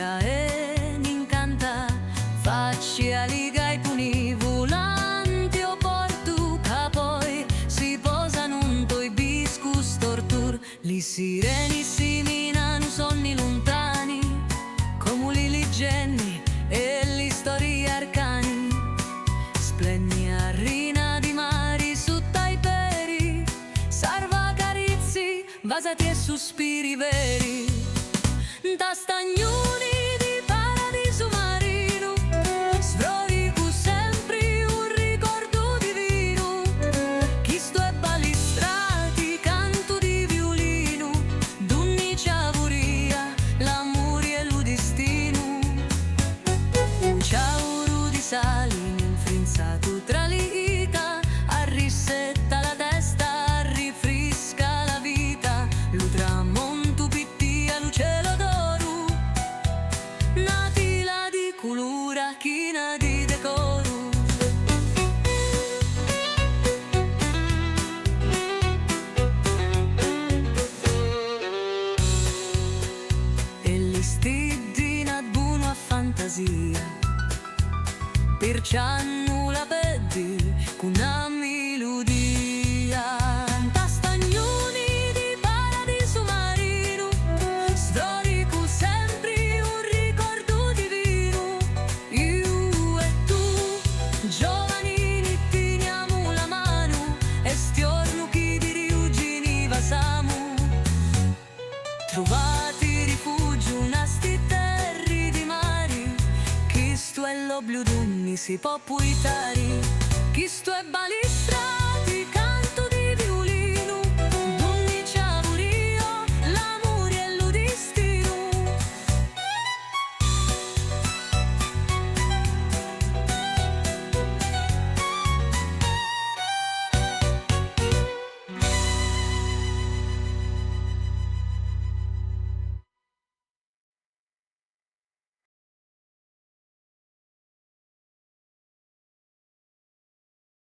Lega e n'incanta, facci a liga i puni volanti o portu, ca poi si posano un toi biscus tortur. Li sireni si minano sonni lontani, come li leggendi e li storie arcani. Splenni a rina di mari su taiperi, sarva carizi, basati e sospiri veri. Da stagnoni di paradiso marino, sfrorico sempre un ricordo divino. Chi sto è balistrati, canto di violino, d'ogni ciavuria, l'amore e lo destino. Un ciauro di sali infrinzato tra l'ita, arrisetta la testa, rifrisca la vita. Lo tramonto pittia lo cielo d'oro, natila di colura, china di decoro. E l'istidina buono a fantasia, percianno la pedi con una melodia. Da stagnoni di paradiso marino, storico sempre un ricordo divino. Io e tu, giovanini, teniamo la mano, e stiorno chi di riugini vasamo. Trovati rifugio, nasti terri di mari, chi sto è l'oblio d'ogni si può puitare, chi sto è balistra